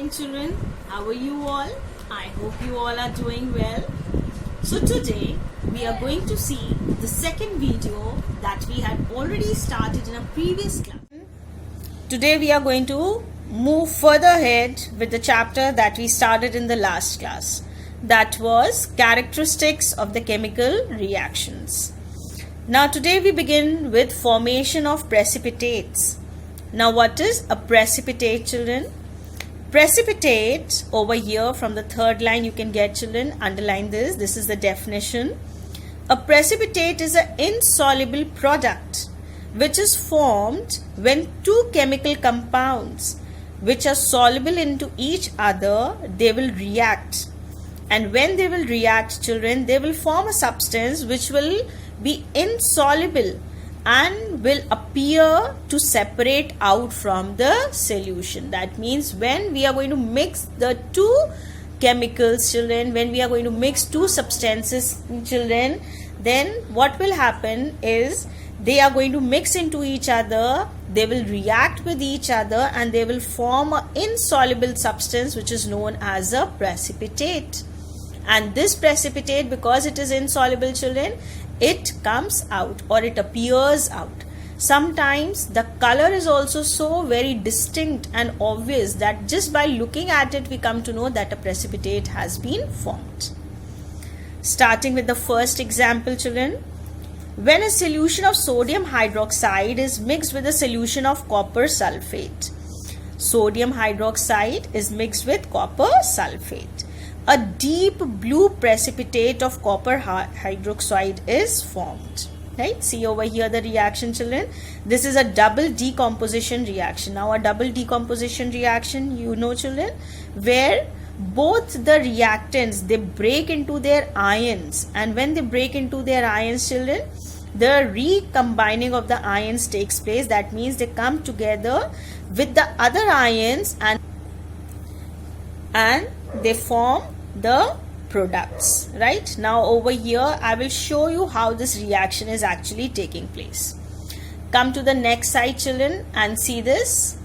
morning children. How are you all? I hope you all are doing well. So today we are going to see the second video that we had already started in a previous class. Today we are going to move further ahead with the chapter that we started in the last class. That was characteristics of the chemical reactions. Now today we begin with formation of precipitates. Now what is a precipitate, children? Precipitate, over here from the third line you can get, children, underline this. This is the definition. A precipitate is an insoluble product which is formed when two chemical compounds which are soluble into each other, they will react. And when they will react, children, they will form a substance which will be insoluble and will appear to separate out from the solution. That means when we are going to mix the two chemicals, children, when we are going to mix two substances, children, then what will happen is they are going to mix into each other, they will react with each other and they will form an insoluble substance which is known as a precipitate. And this precipitate, because it is insoluble, children, it comes out or it appears out. Sometimes the color is also so very distinct and obvious that just by looking at it we come to know that a precipitate has been formed. Starting with the first example, children. When a solution of sodium hydroxide is mixed with a solution of copper sulfate. Sodium hydroxide is mixed with copper sulfate. A deep blue precipitate of copper hydroxide is formed. Right? See over here the reaction, children. This is a double decomposition reaction. Now a double decomposition reaction, you know, children, where both the reactants, they break into their ions, and when they break into their ions, children, the recombining of the ions takes place. That means they come together with the other ions and they form the products. Right? Now over here I will show you how this reaction is actually taking place. Come to the next side, children, and see this.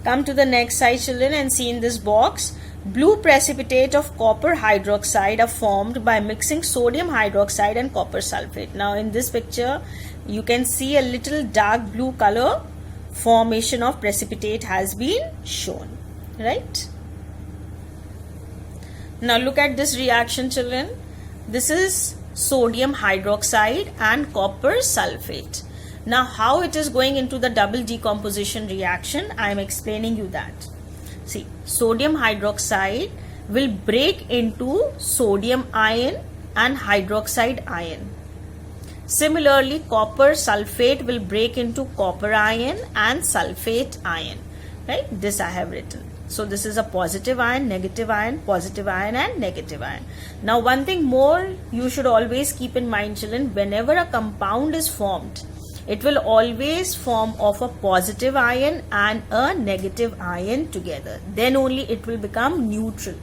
Come to the next side, children, and see in this box. Blue precipitate of copper hydroxide are formed by mixing sodium hydroxide and copper sulfate. Now in this picture you can see a little dark blue color formation of precipitate has been shown. Right? Now look at this reaction, children. This is sodium hydroxide and copper sulfate. Now how it is going into the double decomposition reaction, I am explaining you that. See, sodium hydroxide will break into sodium ion and hydroxide ion. Similarly, copper sulfate will break into copper ion and sulfate ion. Right? This I have written. So this is a positive ion, positive ion and negative ion. Now one thing more you should always keep in mind, children, whenever a compound is formed, it will always form of a positive ion and a negative ion together. Then only it will become neutral.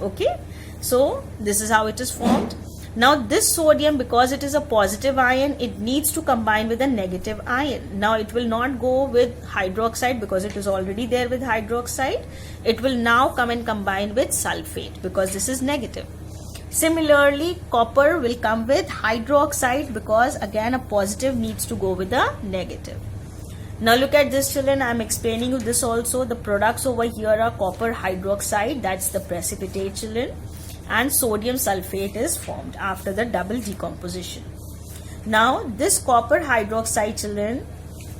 Okay? So this is how it is formed. Now this sodium, because it is a positive ion, it needs to combine with a negative ion. Now it will not go with hydroxide because it is already there with hydroxide. It will now come and combine with sulfate because this is negative. Similarly, copper will come with hydroxide because again a positive needs to go with a negative. Now look at this, children. I am explaining you this also. The products over here are copper hydroxide, that's the precipitate, children, and sodium sulfate is formed after the double decomposition. Now this copper hydroxide, children,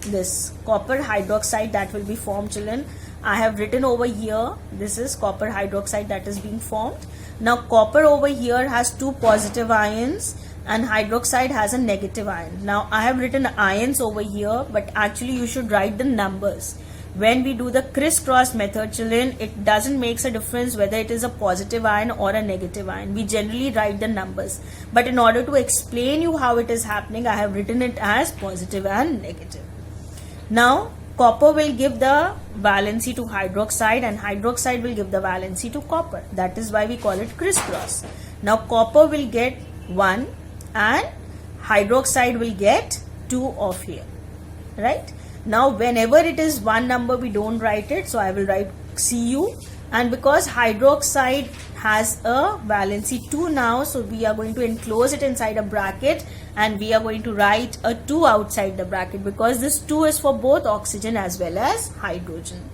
this copper hydroxide that will be formed, children, I have written over here. This is copper hydroxide that is being formed. Now copper over here has two positive ions and hydroxide has a negative ion. Now I have written ions over here, but actually you should write the numbers. When we do the crisscross method, children, it doesn't make a difference whether it is a positive ion or a negative ion. We generally write the numbers. But in order to explain you how it is happening, I have written it as positive and negative. Now copper will give the valency to hydroxide and hydroxide will give the valency to copper. That is why we call it crisscross. Now copper will get 1 and hydroxide will get 2 of here. Right? Now whenever it is one number, we don't write it, so I will write Cu. And because hydroxide has a valency 2 now, so we are going to enclose it inside a bracket, and we are going to write a 2 outside the bracket, because this 2 is for both oxygen as well as hydrogen.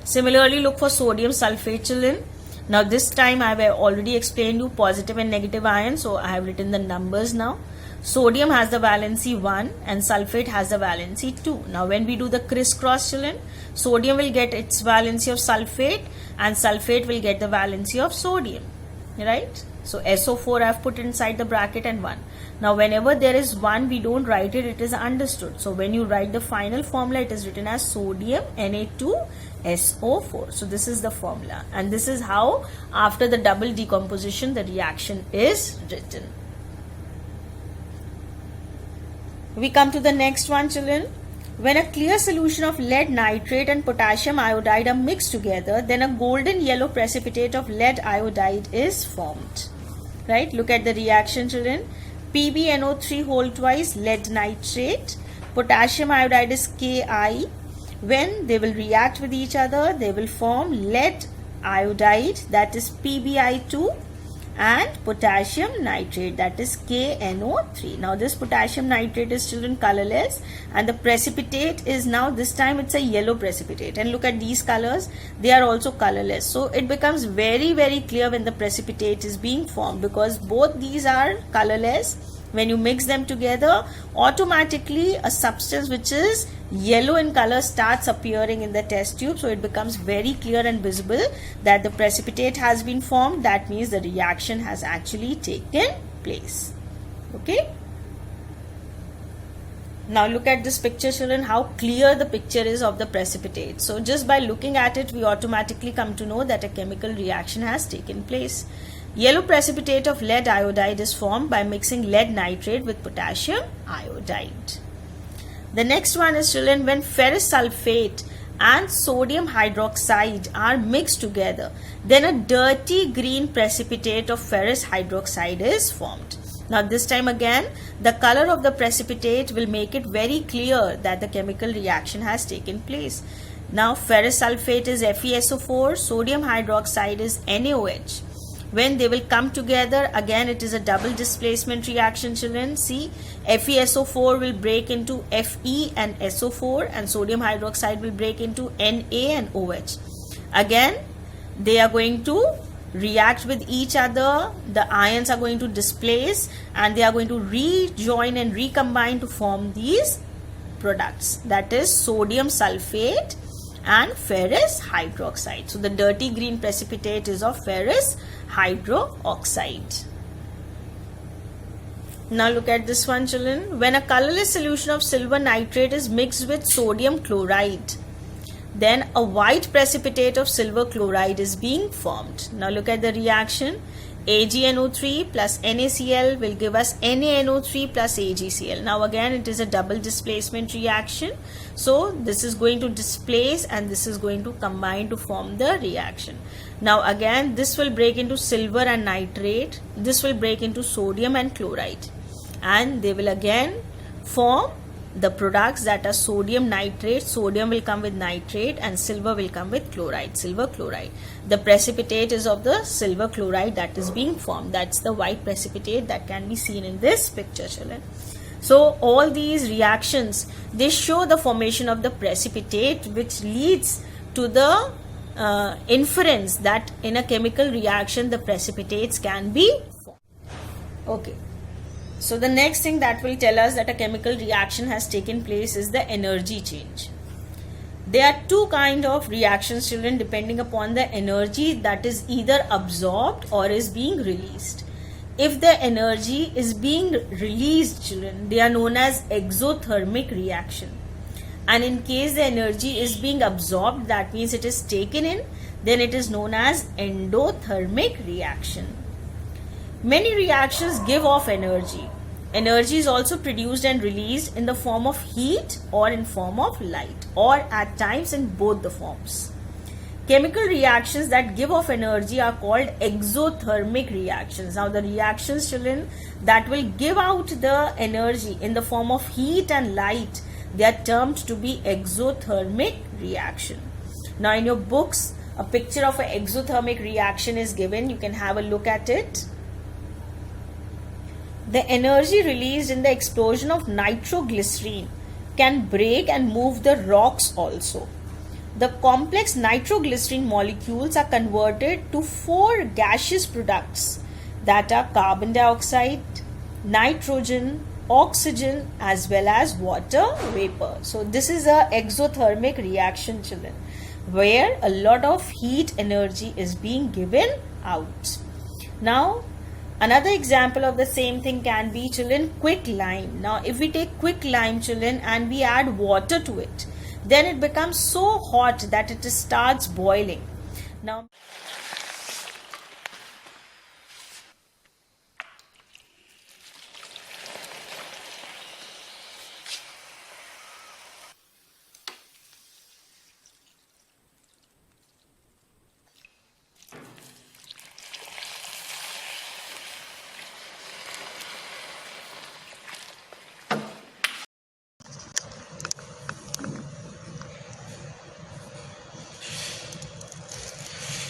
Similarly, look for sodium sulfate, children. Now this time I have already explained you positive and negative ions, so I have written the numbers now. Sodium has the valency 1 and sulfate has the valency 2. Now when we do the crisscross, children, sodium will get its valency of sulfate and sulfate will get the valency of sodium, right? So SO4 I have put inside the bracket and 1. Now whenever there is 1, we don't write it, it is understood. So when you write the final formula, it is written as sodium Na2SO4. So this is the formula, and this is how after the double decomposition the reaction is written. We come to the next one, children. When a clear solution of lead nitrate and potassium iodide are mixed together, then a golden yellow precipitate of lead iodide is formed. Right? Look at the reaction, children. PbNO3 whole twice lead nitrate. Potassium iodide is Ki. When they will react with each other, they will form lead iodide, that is PbI2, and potassium nitrate, that is KNO3. Now this potassium nitrate is, children, colorless, and the precipitate is now, this time it's a yellow precipitate, and look at these colors, they are also colorless. So it becomes very, very clear when the precipitate is being formed, because both these are colorless. When you mix them together, automatically a substance which is yellow in color starts appearing in the test tube. So it becomes very clear and visible that the precipitate has been formed. That means the reaction has actually taken place. Okay. Now look at this picture, children, how clear the picture is of the precipitate. So just by looking at it, we automatically come to know that a chemical reaction has taken place. Yellow precipitate of lead iodide is formed by mixing lead nitrate with potassium iodide. The next one is, children, when ferrous sulfate and sodium hydroxide are mixed together, then a dirty green precipitate of ferrous hydroxide is formed. Now this time again, the color of the precipitate will make it very clear that the chemical reaction has taken place. Now ferrous sulfate is FeSO4, sodium hydroxide is NaOH. When they will come together, again it is a double displacement reaction, children. See, FeSO4 will break into Fe and SO4, and sodium hydroxide will break into Na and OH. Again, they are going to react with each other, the ions are going to displace, and they are going to rejoin and recombine to form these products, that is sodium sulfate and ferrous hydroxide. So the dirty green precipitate is of ferrous hydroxide. Now look at this one, children. When a colorless solution of silver nitrate is mixed with sodium chloride, then a white precipitate of silver chloride is being formed. Now look at the reaction. AgNO3 plus NaCl will give us NaNO3 plus AgCl. Now again it is a double displacement reaction. So this is going to displace and this is going to combine to form the reaction. Now again this will break into silver and nitrate. This will break into sodium and chloride. And they will again form the products that are sodium nitrate. Sodium will come with nitrate and silver will come with chloride, silver chloride. The precipitate is of the silver chloride that is being formed. That's the white precipitate that can be seen in this picture, children. So all these reactions, they show the formation of the precipitate, which leads to the inference that in a chemical reaction the precipitates can be formed. Okay. So the next thing that will tell us that a chemical reaction has taken place is the energy change. There are two kinds of reactions, children, depending upon the energy that is either absorbed or is being released. If the energy is being released, children, they are known as exothermic reaction. And in case the energy is being absorbed, that means it is taken in, then it is known as endothermic reaction. Many reactions give off energy. Energy is also produced and released in the form of heat or in form of light, or at times in both the forms. Chemical reactions that give off energy are called exothermic reactions. Now the reactions, children, that will give out the energy in the form of heat and light, they are termed to be exothermic reaction. Now in your books, a picture of an exothermic reaction is given. You can have a look at it. The energy released in the explosion of nitroglycerin can break and move the rocks also. The complex nitroglycerin molecules are converted to 4 gaseous products that are carbon dioxide, nitrogen, oxygen as well as water vapor. So this is a exothermic reaction, children, where a lot of heat energy is being given out. Now another example of the same thing can be, children, quicklime. Now if we take quicklime, children, and we add water to it, then it becomes so hot that it starts boiling. Now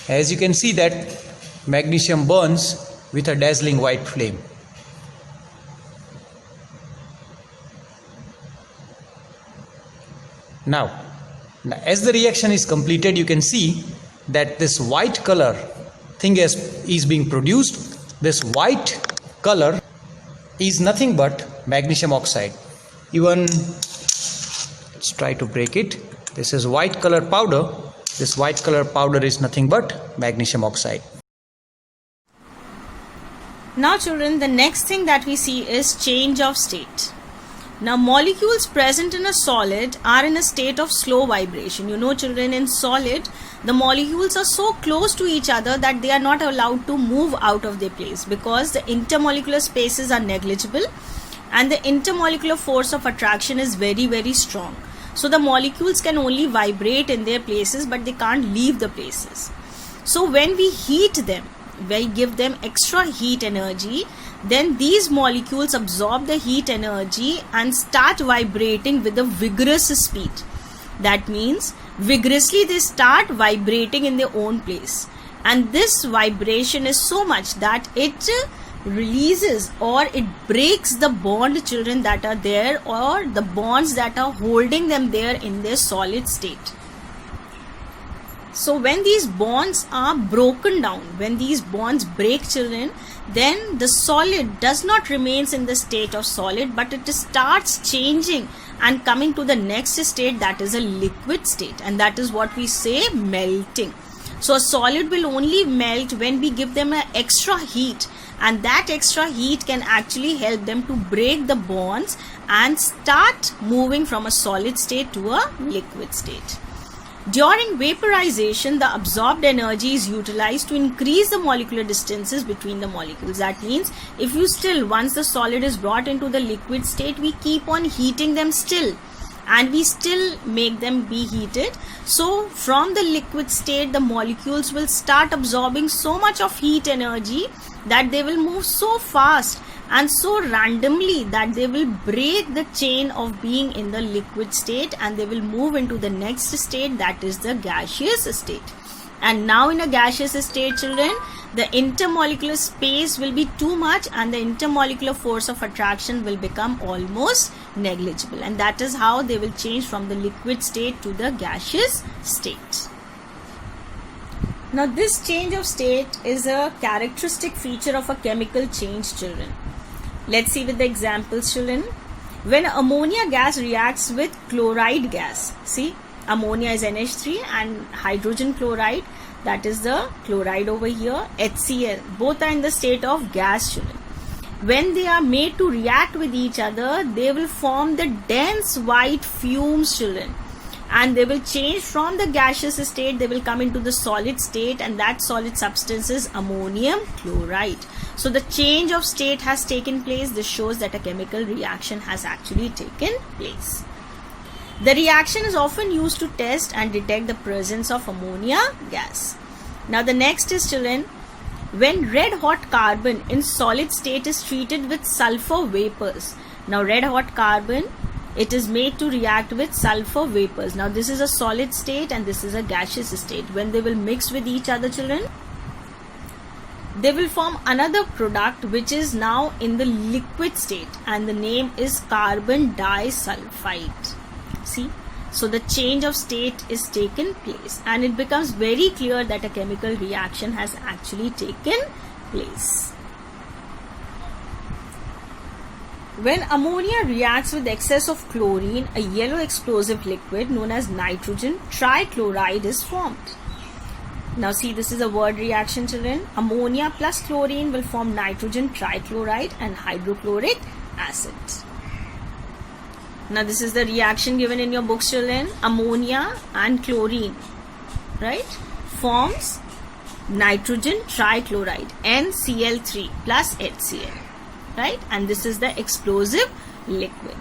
as you can see that magnesium burns with a dazzling white flame. Now as the reaction is completed, you can see that this white color thing is being produced. This white color is nothing but magnesium oxide. Even let's try to break it. This is white color powder. This white color powder is nothing but magnesium oxide. Now children, the next thing that we see is change of state. Now molecules present in a solid are in a state of slow vibration. You know children, in solid the molecules are so close to each other that they are not allowed to move out of their place because the intermolecular spaces are negligible and the intermolecular force of attraction is very, very strong. So the molecules can only vibrate in their places, but they can't leave the places. So when we heat them, we give them extra heat energy, then these molecules absorb the heat energy and start vibrating with a vigorous speed. That means vigorously they start vibrating in their own place. And this vibration is so much that it releases or it breaks the bond, children, that are there, or the bonds that are holding them there in their solid state. So when these bonds are broken down, when these bonds break, children, then the solid does not remain in the state of solid, but it starts changing and coming to the next state, that is a liquid state, and that is what we say melting. So a solid will only melt when we give them an extra heat, and that extra heat can actually help them to break the bonds and start moving from a solid state to a liquid state. During vaporization, the absorbed energy is utilized to increase the molecular distances between the molecules. That means if you still, once the solid is brought into the liquid state, we keep on heating them still, and we still make them be heated. So from the liquid state, the molecules will start absorbing so much of heat energy that they will move so fast and so randomly that they will break the chain of being in the liquid state and they will move into the next state, that is the gaseous state. And now in a gaseous state, children, the intermolecular space will be too much and the intermolecular force of attraction will become almost negligible, and that is how they will change from the liquid state to the gaseous state. Now this change of state is a characteristic feature of a chemical change, children. Let's see with the examples, children. When ammonia gas reacts with chloride gas, see, ammonia is NH3 and hydrogen chloride, that is the chloride over here, HCl, both are in the state of gas, children. When they are made to react with each other, they will form the dense white fumes, children, and they will change from the gaseous state, they will come into the solid state, and that solid substance is ammonium chloride. So the change of state has taken place. This shows that a chemical reaction has actually taken place. The reaction is often used to test and detect the presence of ammonia gas. Now the next is, children, when red hot carbon in solid state is treated with sulfur vapors. Now red hot carbon it is made to react with sulfur vapors. Now this is a solid state and this is a gaseous state. When they will mix with each other, children, they will form another product which is now in the liquid state, and the name is carbon disulfide. See, so the change of state is taken place and it becomes very clear that a chemical reaction has actually taken place. When ammonia reacts with excess of chlorine, a yellow explosive liquid known as nitrogen trichloride is formed. Now see, this is a word reaction, children. Ammonia plus chlorine will form nitrogen trichloride and hydrochloric acid. Now this is the reaction given in your books, children. Ammonia and chlorine, right, forms nitrogen trichloride, NCl3 plus HCl, right, and this is the explosive liquid.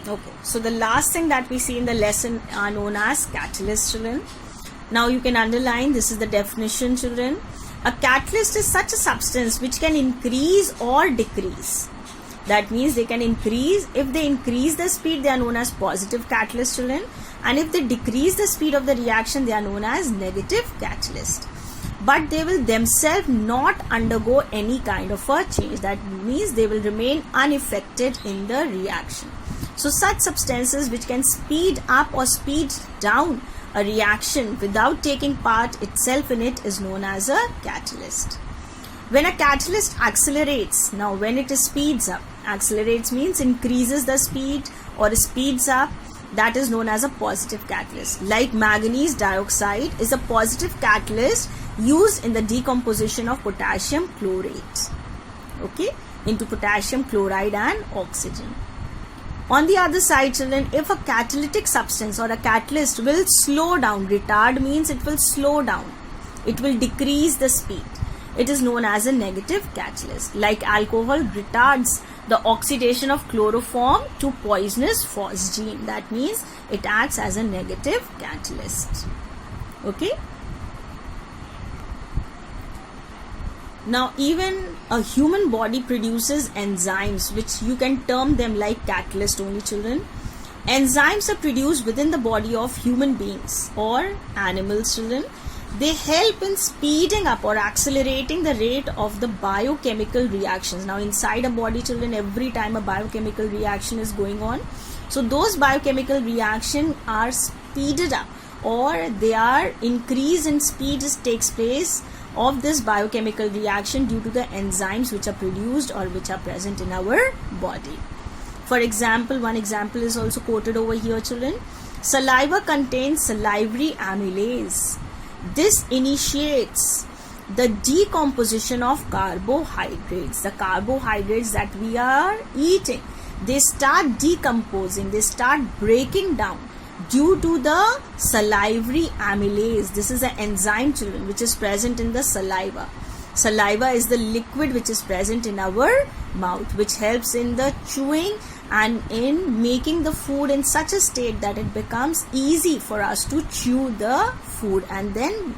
Okay, so the last thing that we see in the lesson are known as catalysts, children. Now you can underline, this is the definition, children. A catalyst is such a substance which can increase or decrease. That means they can increase. If they increase the speed, they are known as positive catalyst, children. And if they decrease the speed of the reaction, they are known as negative catalyst. But they will themselves not undergo any kind of a change. That means they will remain unaffected in the reaction. So such substances which can speed up or speed down a reaction without taking part itself in it is known as a catalyst. When a catalyst accelerates, now when it speeds up, accelerates means increases the speed or speeds up, that is known as a positive catalyst. Like manganese dioxide is a positive catalyst used in the decomposition of potassium chlorate, okay, into potassium chloride and oxygen. On the other side, children, if a catalytic substance or a catalyst will slow down, retard means it will slow down, it will decrease the speed, it is known as a negative catalyst. Like alcohol retards the oxidation of chloroform to poisonous phosgene. That means it acts as a negative catalyst. Okay. Now even a human body produces enzymes which you can term them like catalyst only, children. Enzymes are produced within the body of human beings or animals, children. They help in speeding up or accelerating the rate of the biochemical reactions. Now inside a body, children, every time a biochemical reaction is going on, so those biochemical reactions are speeded up or they are increased in speed takes place of this biochemical reaction due to the enzymes which are produced or which are present in our body. For example, one example is also quoted over here, children. Saliva contains salivary amylase. This initiates the decomposition of carbohydrates. The carbohydrates that we are eating, they start decomposing, they start breaking down due to the salivary amylase. This is an enzyme, children, which is present in the saliva. Saliva is the liquid which is present in our mouth, which helps in the chewing and in making the food in such a state that it becomes easy for us to chew the food and then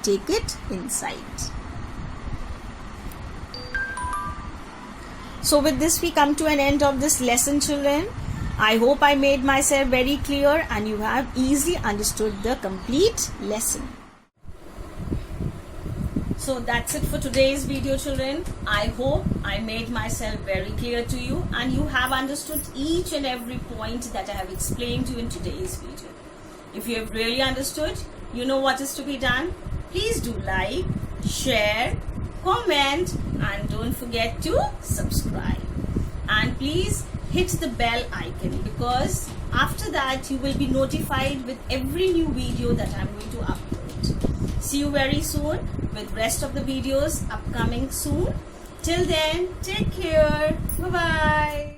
take it inside. So with this we come to an end of this lesson, children. I hope I made myself very clear and you have easily understood the complete lesson. So that's it for today's video, children. I hope I made myself very clear to you and you have understood each and every point that I have explained to you in today's video. If you have really understood, you know what is to be done. Please do like, share, comment and don't forget to subscribe. And please hit the bell icon because after that you will be notified with every new video that I'm going to upload. See you very soon with rest of the videos upcoming soon. Till then, take care. Bye-bye.